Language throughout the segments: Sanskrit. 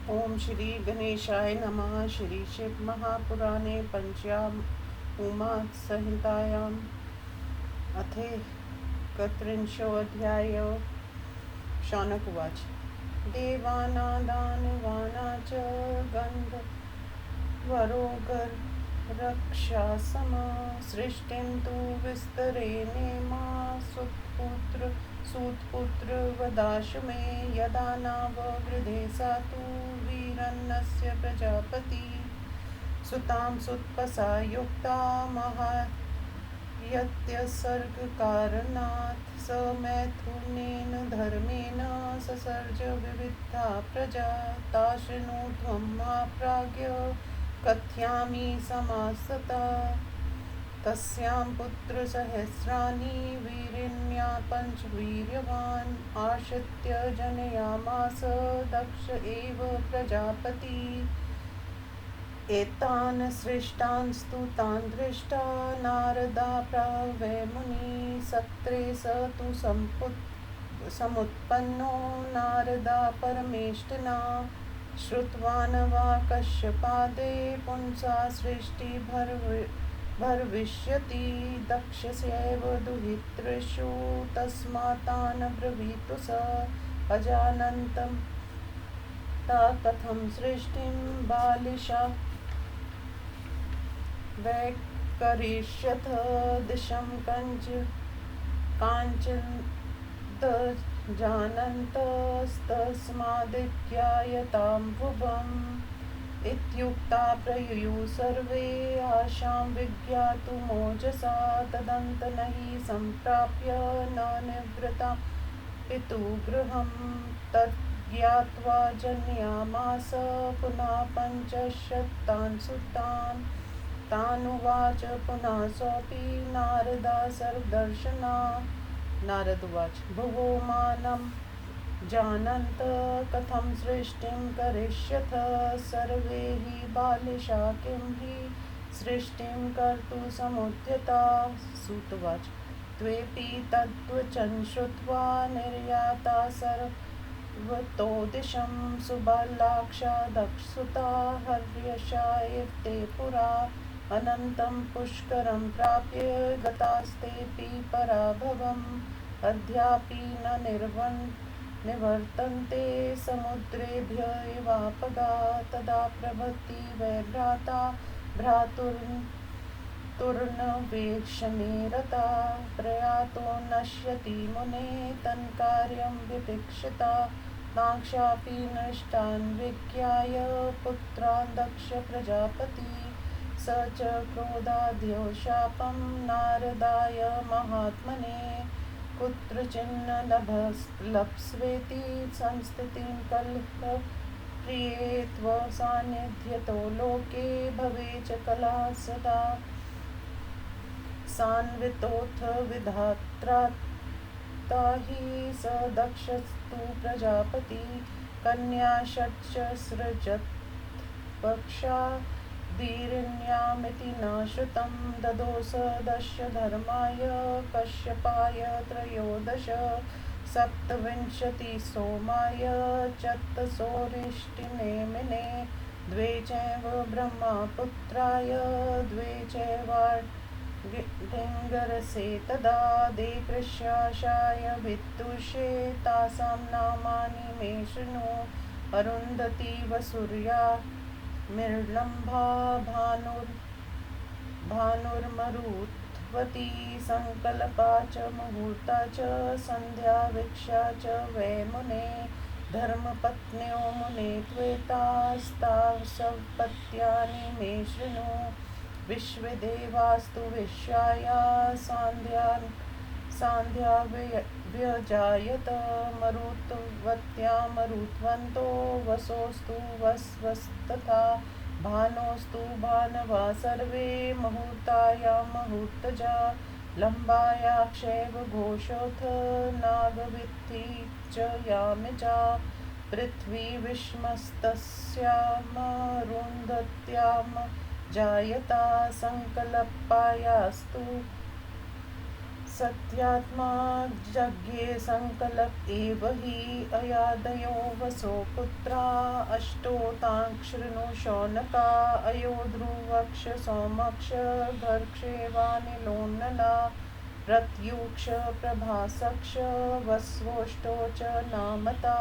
ओम श्री गणेशाय नमः। श्री शिव महापुराणे पंचाम उमा संहितायाम् अथेकत्रिंशोऽध्याय। शौनक उवाच। देवानादानवाना च गन्धर्वोऽगरक्षासमा सृष्टिं तु विस्तरेणेमा सूतपुत्र वदाशु मे। यदा नावगृधे सा तु वीरन्नस्य प्रजापति सुतां सुतपसा युक्ता यत्यसर्गकारणात् स मैथुनेन धर्मेण ससर्ज विविधा प्रजा। ताशृणुध्वं महाप्राज्ञ कथयामि समासता। तस्यां पुत्रसहस्राणि वीरिण्या पञ्चवीर्यवान् आश्रित्य जनयामास दक्ष एव प्रजापति। एतान् सृष्टांस्तु तान् दृष्टा नारदा प्रवै मुनि सत्रे स तु समुत्पन्नो नारदा परमेष्टिना श्रुतवान् वा कश्यपादे पुंसा सृष्टिर्भविष्यति दक्षस्यैव दुहितृषु तस्मात्तान् ब्रवीतु स अजानन्तं ता कथं सृष्टिं बालिशा वैकरिष्यथ दिशं काञ्चिदजानन्तस्तस्मादित्यायतां भुवम्। इत्युक्ता प्रयुयुः सर्वे आशां विज्ञातुमोजसा। तदन्तनहि सम्प्राप्य न निवृत्ता पितुगृहं तज्ज्ञात्वा जनयामास पुनः पञ्चशतान् सुतान्। तानुवाच पुनः सोऽपि नारदा सर्वदर्शना। नारद उवाच। भुवो मानं जानन्त कथं सृष्टिं करिष्यथ सर्वे हि बालिशा किं हि सृष्टिं कर्तुं समुद्यता। सूत उवाच। त्वेऽपि तद्वचनं श्रुत्वा निर्याता सर्वतो दिशं सुबालाक्षा दक्षसुता हर्यशा इव ते पुरा। अनन्तं पुष्करं प्राप्य गतास्तेऽपि पराभवम्। अद्यापि न निवर्तन्ते समुद्रेभ्य इवापगा। तदा प्रभृति वै भ्राता भ्रातुर्नवेक्षणे रता। प्रयातो नश्यति मुने तन्कार्यं विपिक्षिता। नाक्षापि नष्टान् विज्ञाय पुत्रान् दक्ष प्रजापति। स च क्रोधाद्यो शापं नारदाय महात्मने। कुत्रचिन्न लप्स्वेति संस्थितिं कलहप्रिये त्वसान्निध्यतो लोके भवे च कला सदा। सान्वितोऽथ विधात्रा हि स दक्षस्तु प्रजापति। कन्या षट्च सृजत् पक्षा वीरिण्यामिति न श्रुतं। ददोस दश धर्माय कश्यपाय त्रयोदश। सप्तविंशति सोमाय चत्तसोरिष्टिनेमिने। द्वे चैव ब्रह्मपुत्राय द्वे चैवाङ्गिरसे तदा। देकृशाशाय विदुषे तासां नामानि मे शृणु। अरुन्धती वसुर्या मिर्लम्भा भानुर्मरुत्वती संकल्पा च मुहूर्ता च सन्ध्या वीक्षा च वै मुने। धर्मपत्न्यो मुने त्वेतास्ताव सपत्यानि मे शृणु। विश्वदेवास्तु विश्वाया सान्ध्या व्यजायत। मरुत्वत्या मरुत्वन्तो वसोस्तु वस्वस्तथा। भानोस्तु भानवा सर्वे मुहूर्तायां मुहूर्तजा। लम्बायाक्षैव घोषोऽथ नागवित्ति च यामिजा। पृथ्वी विष्मस्तस्यामरुन्धत्यां जायता। संकल्पायास्तु सत्यात्मा यज्ञे संकल्प एव हि अयादयो वसो पुत्रा अष्टोतांशृणु शौनका अयो ध्रुवक्ष सौमक्ष घर्क्षेवानिलोन्नला प्रत्युक्ष प्रभासक्ष वस्वोष्टो च नामता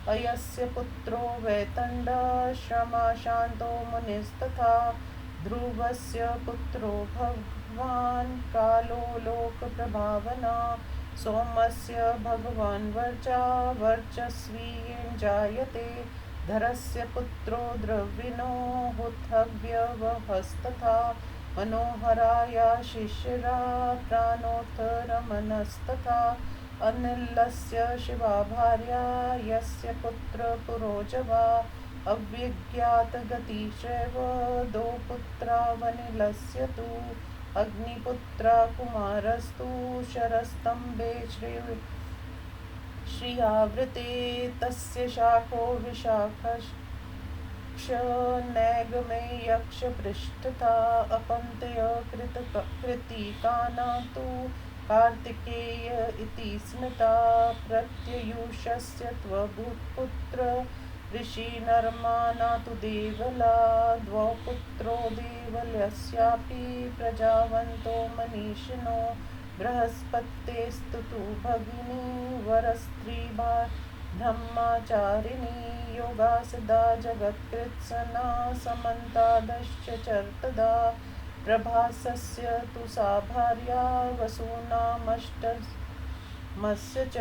अयस्य पुत्रो वैतण्ड श्रमाशान्तो मुनिस्तथा ध्रुवस्य पुत्रो भगवान् कालो लोकप्रभावना सोमस्य भगवान् वर्चा वर्चस्वी जायते धरस्य पुत्रो द्रविणो हुतव्यवहस्तथा मनोहराया शिशिरा प्राणोऽथ रमणस्तथा अनिलस्य शिवा भार्या यस्य पुत्र पुरोजवा अव्यज्ञात गतिश्चैव दो पुत्रा वनिलस्य तु अग्निपुत्रा कुमारस्तु शरस्तम्भे श्रियावृते तस्य शाखो विशाखश्च नैगमे यक्षपृष्ठता अपन्त्य कृतिकाना तु कार्तिकेय इति स्मृता प्रत्युषस्य त्वभूत्पुत्र ऋषि नर्माना तु देवला द्वौ पुत्रो देवलस्यापि प्रजावन्तो मनीषिणो बृहस्पतेस्तु तु भगिनी वरस्त्री ब्रह्मचारिणी योगा सदा जगत्कृत्सना समन्तादश्च चर्तदा प्रभासस्य तु सा भार्या वसूनामष्टमस्य च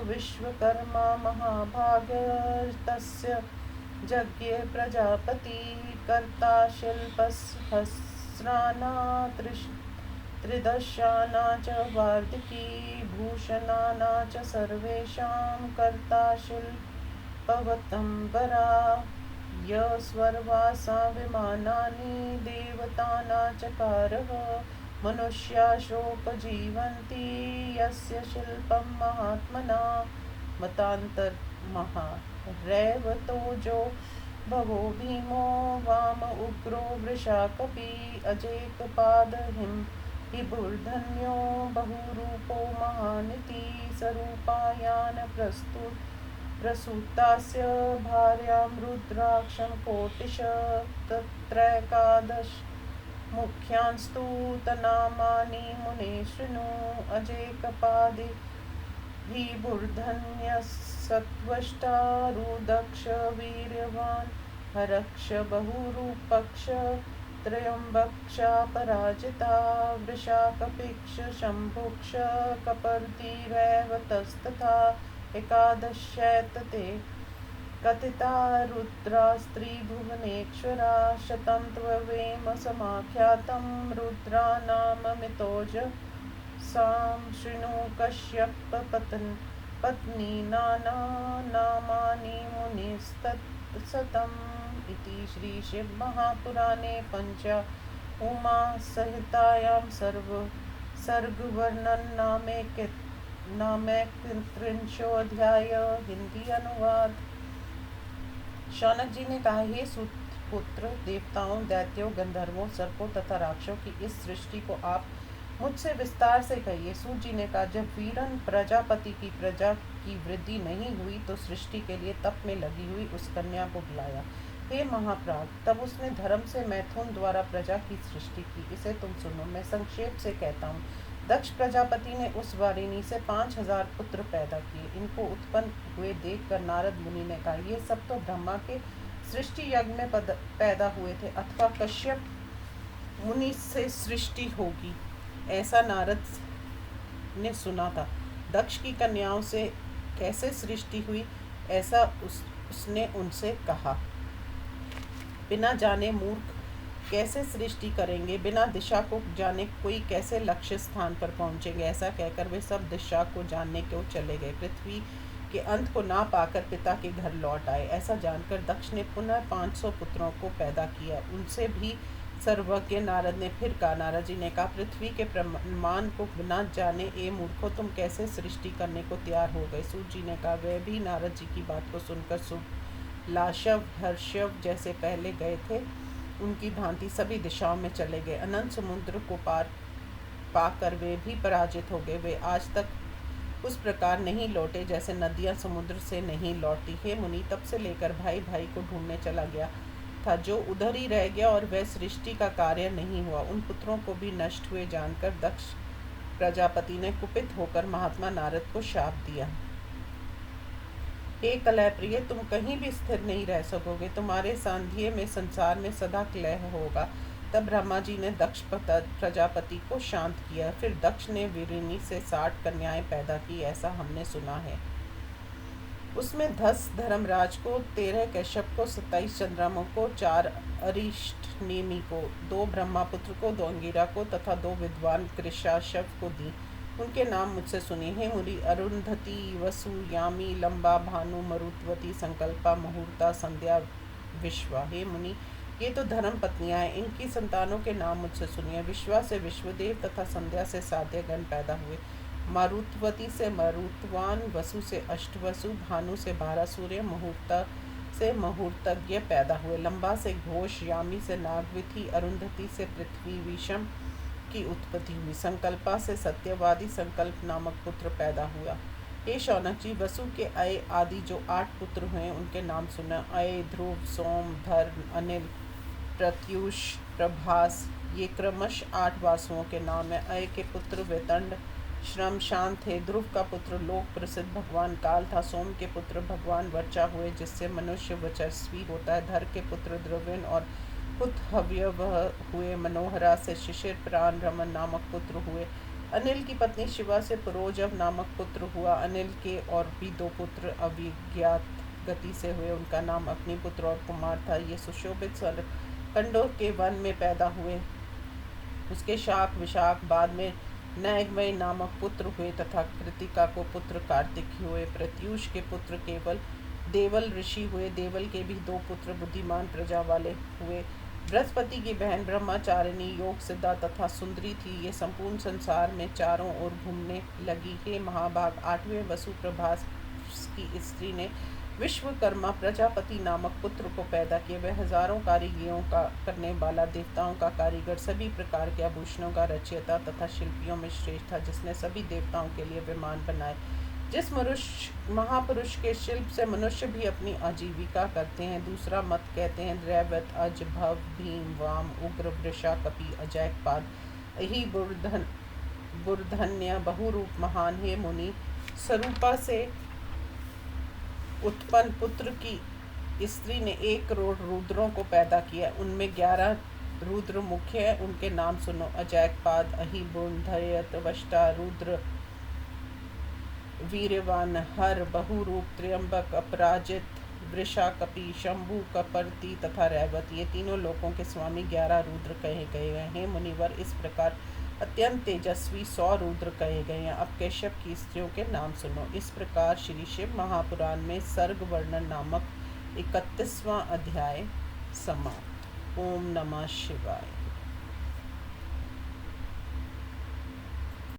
विश्वकर्मा महाभागस्तस्य यज्ञे प्रजापति कर्ता शिल्पसहस्राणा त्रिदशाना च वार्तिकी भूषणाना च सर्वेषां कर्ता शिल्पवतंबरा यस्वर्वासा विमानानि देवताना चकारः मनुष्याशोपजीवन्ति यस्य शिल्पं महात्मना मतान्तर महारैवतोजो भवो भीमो वाम उग्रो वृषाकपि अजेकपाद हिबुर्धन्यो बहुरूपो महानिति स्वरूपायान प्रसूतास्य भार्यां रुद्राक्षं कोटिश तत्रैकादश मुख्यांस्तु तनामानि मुने शृणु अजेकपादि हिबुर्धन्यस्सत्वष्टा रुदक्ष वीर्यवान् हरक्ष बहुरूपक्ष त्रयम्बक्षा वृषाकपिक्ष शम्भुक्ष कपर्दिरैवतस्तथा एकादशैतते कथिता रुद्रा स्त्रीभुवनेश्वरा शतं त्ववेम समाख्यातं रुद्रा नाम मितोज सां शृणु कश्यप पत्नी नाना नामानि मुनिस्तत्सतम् इति श्री शिव महापुराणे पंच उमा संहितायां सर्गवर्णन नामैकत्रिंशोऽध्याय। हिंदी अनुवाद। शौनक जी ने कहा, हे सुपुत्र, देवताओं, दैत्यों, गंधर्वों, सर्पों तथा राक्षसों की इस सृष्टि को आप मुझसे विस्तार से कहिए। सूत जी ने कहा, जब वीरन प्रजापति की प्रजा की वृद्धि नहीं हुई तो सृष्टि के लिए तप में लगी हुई उस कन्या को बुलाया। हे महाप्राग, तब उसने धर्म से मैथुन द्वारा प्रजा की सृष्टि की। इसे तुम सुनो, मैं संक्षेप से कहता हूँ। दक्ष प्रजापति ने उस वारिणी से 5000 पुत्र पैदा किए। इनको उत्पन्न हुए देखकर नारद मुनि ने कहा, ये सब तो ब्रह्मा के सृष्टि यज्ञ में पैदा हुए थे अथवा कश्यप मुनि से सृष्टि होगी, ऐसा नारद ने सुना था। दक्ष की कन्याओं से कैसे सृष्टि हुई, ऐसा उसने उनसे कहा। बिना जाने मूर्ख कैसे सृष्टि करेंगे, बिना दिशा को जाने कोई कैसे लक्ष्य स्थान पर पहुंचेंगे। ऐसा कहकर वे सब दिशा को जानने को चले गए। पृथ्वी के अंत को ना पाकर पिता के घर लौट आए। ऐसा जानकर दक्ष ने पुनः 500 पुत्रों को पैदा किया। उनसे भी सर्वज्ञ नारद ने फिर कहा, नारद जी ने कहा, पृथ्वी के प्रमाण को बिना जाने ए मूर्खों, तुम कैसे सृष्टि करने को तैयार हो गए। सूत जी ने कहा, वे भी नारद जी की बात को सुनकर लाशव हर्षव जैसे पहले गए थे उनकी भांति सभी दिशाओं में चले गए। अनंत समुद्र को पार पाकर वे भी पराजित हो गए। वे आज तक उस प्रकार नहीं लौटे जैसे नदियाँ समुद्र से नहीं लौटी। हे मुनि, तब से लेकर भाई भाई को ढूंढने चला गया था, जो उधर ही रह गया और वह सृष्टि का कार्य नहीं हुआ। उन पुत्रों को भी नष्ट हुए जानकर दक्ष प्रजापति ने कुपित होकर महात्मा नारद को शाप दिया। हे कलह प्रिय, तुम कहीं भी स्थिर नहीं रह सकोगे, तुम्हारे सांध्य में संसार में सदा कलह होगा। तब ब्रह्मा जी ने दक्ष प्रजापति को शांत किया। फिर दक्ष ने वीरिनी से 60 कन्याएं पैदा की, ऐसा हमने सुना है। उसमें 10 धर्मराज को, 13 कैश्यप को, 27 चंद्रमा को, 4 अरिष्ट नेमी को, 2 ब्रह्मापुत्र को, 2 अंगिरा को तथा 2 विद्वान कृशाशव को दी। उनके नाम मुझसे सुनिए। हे मुनि, अरुंधति, वसु, यामी, लंबा, भानु, मरुत्वती, संकल्पा, मुहूर्ता, संध्या, विश्वा। हे मुनि, ये तो धर्म पत्नियां हैं, इनकी संतानों के नाम मुझसे सुनिए। विश्वा से विश्वदेव तथा संध्या से साध्यगण पैदा हुए। मारुतवती से मरुतवान, वसु से अष्टवसु, भानु से 12 सूर्य, मुहूर्ता से मुहूर्तज्ञ पैदा हुए। लंबा से घोष, यामी से नागविथि, अरुंधति से पृथ्वी विषम की उत्पत्ति हुई। संकल्पा से सत्यवादी संकल्प नामक पुत्र पैदा हुआ। हे शौनक जी, वसु के अय आदि जो 8 पुत्र हुए उनके नाम सुना। अय, ध्रुव, सोम, धर्म, अनिल, प्रत्युष, प्रभास, ये क्रमश 8 वासुओं के नाम है। अय के पुत्र वेतंड, श्रम, शांत थे। ध्रुव का पुत्र लोक प्रसिद्ध भगवान काल था। सोम के पुत्र भगवान वर्चा हुए, जिससे मनुष्य वर्चस्वी होता है। धर के पुत्र द्रविण और हुतहव्यव हुए। मनोहरा से शिशिर प्राण रमन नामक पुत्र हुए। अनिल की पत्नी शिवा से पुरोजव नामक पुत्र हुआ। अनिल के और भी 2 पुत्र अविज्ञात गति से हुए, उनका नाम अग्निपुत्र और कुमार था। ये सुशोभित सरकंडों के वन में पैदा हुए। उसके शाक विशाख बाद में नैगमय नामक पुत्र हुए तथा कृतिका को पुत्र कार्तिक हुए। प्रत्युष के पुत्र केवल देवल ऋषि हुए। देवल के भी 2 पुत्र बुद्धिमान प्रजा वाले हुए। बृहस्पति की बहन ब्रह्मचारिणी, योग सिद्धा तथा सुंदरी थी। ये संपूर्ण संसार में चारों ओर घूमने लगी। हे महाभाग, 8वें वसु प्रभास की स्त्री ने विश्वकर्मा प्रजापति नामक पुत्र को पैदा किया। वह हजारों कारीगिरों का करने वाला, देवताओं का कारीगर, सभी प्रकार के आभूषणों का रचयिता तथा शिल्पियों में श्रेष्ठ था, जिसने सभी देवताओं के लिए विमान बनाए। जिस महापुरुष के शिल्प से मनुष्य भी अपनी आजीविका करते हैं। दूसरा मत कहते हैं दैवत, अज, भव, भीम, वाम, उग्र, वृषा, कपि, अजैकपाद, अहि, बुर्धन्य, बहुरूप, महान। हे मुनि, स्वरूपा से उत्पन्न पुत्र की स्त्री ने 1 करोड़ रुद्रों को पैदा किया। उनमें 11 रुद्र मुख्य है, उनके नाम सुनो। अजैकपाद, अहि, बुर्धयत, वष्टा, रुद्र, वीरवान, हर, बहुरूप, त्र्यंबक, अपराजित, वृषा, कपि, शंभु, कपर्ति तथा रैवत। ये तीनों लोकों के स्वामी 11 रुद्र कहे गए हैं। हे मुनिवर, इस प्रकार अत्यंत तेजस्वी 100 रुद्र कहे गए हैं। अब कैश्यप की स्त्रियों के नाम सुनो। इस प्रकार श्री शिव महापुराण में सर्ग वर्णन नामक 31वां अध्याय समाप्त। ओम नमः शिवाय।